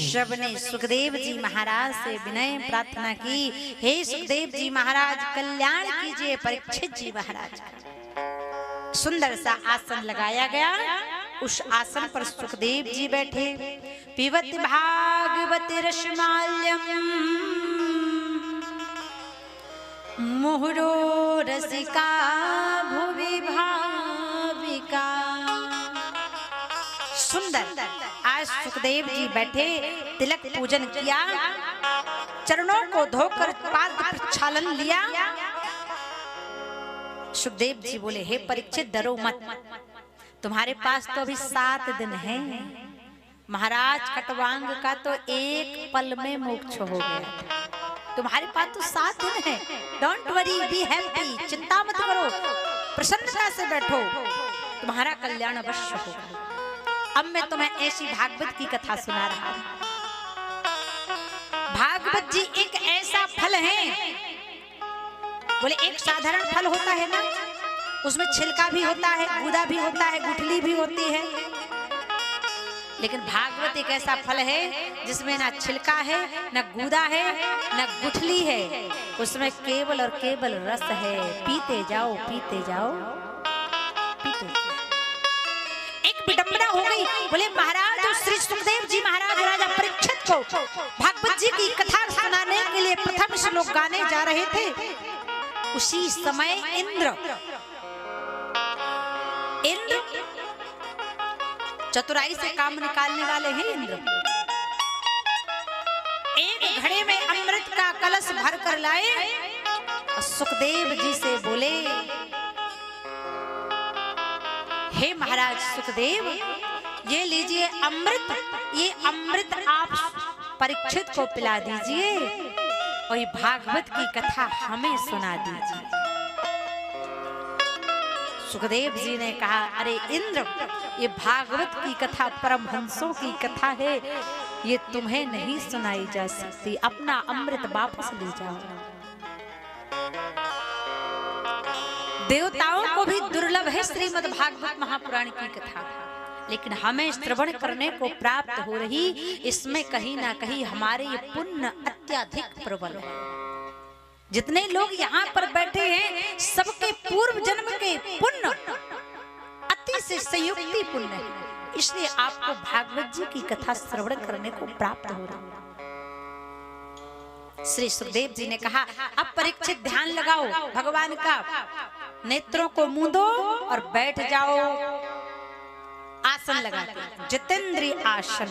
सब ने सुखदेव जी महाराज से विनय प्रार्थना की, हे सुखदेव जी महाराज कल्याण कीजिए परीक्षित जी महाराज। सुंदर सा आसन लगाया गया, उस आसन पर सुखदेव जी बैठे। पिबति भागवती रसमाल्यम मुहुरो रसिका भुवि भाविका। सुंदर आज सुखदेव जी बैठे, तिलक पूजन किया, चरणों को धोकर पाद प्रक्षालन लिया। सुखदेव जी बोले, हे परीक्षित डरो मत, तुम्हारे पास तो अभी 7 दिन है। महाराज खटवांग का तो एक पल में मोक्ष हो गया, तुम्हारे पास तो 7 दिन है। डोंट वरी, बी हैप्पी, चिंता मत करो, प्रसन्नता से बैठो, तुम्हारा कल्याण अवश्य होगा। अब मैं तुम्हें ऐसी भागवत की कथा सुना रहा हूं। भागवत जी एक ऐसा फल है, बोले एक साधारण फल होता है ना, उसमें छिलका भी होता है, गूदा भी होता है, गुठली भी होती है, लेकिन भागवत एक ऐसा फल है जिसमें ना छिलका है, ना गूदा है, ना गुठली है, उसमें केवल और केवल रस है। पीते जाओ, पीते जाओ, पीते जाओ। एक विडंबना हो गई, बोले महाराज श्री सुखदेव जी महाराज राजा परीक्षित को भागवत जी की कथा सुनाने के लिए प्रथम श्लोक गाने जा रहे थे। उसी समय इंद्र चतुराई से काम निकालने वाले हैं। इंद्र एक घड़े में अमृत का कलश भर कर लाए और सुखदेव जी से बोले, हे महाराज सुखदेव, ये लीजिए अमृत, ये अमृत आप परीक्षित को पिला दीजिए और ये भागवत की कथा हमें सुना दीजिए। सुखदेव जी ने कहा, अरे इंद्र, ये भागवत की कथा परमहंसों की कथा है, ये तुम्हें नहीं सुनाई जा सकती, अपना अमृत वापस ले जाओ। देवताओं को भी दुर्लभ है श्रीमद् भागवत महापुराण की कथा, लेकिन हमें श्रवण करने को प्राप्त हो रही, इसमें कहीं ना कहीं हमारे ये पुण्य अत्यधिक प्रबल है। जितने लोग यहाँ पर बैठे हैं, सबके पूर्व जन्म के पुण्य अति से संयुक्ति पुण्य है, इसलिए आपको भागवत जी की कथा श्रवण करने को प्राप्त हो रहा है। श्री सुखदेव जी ने कहा, अब परीक्षित ध्यान लगाओ भगवान का, नेत्रों को मूंदो और बैठ जाओ आसन लगा के, जितेंद्रिय आसन।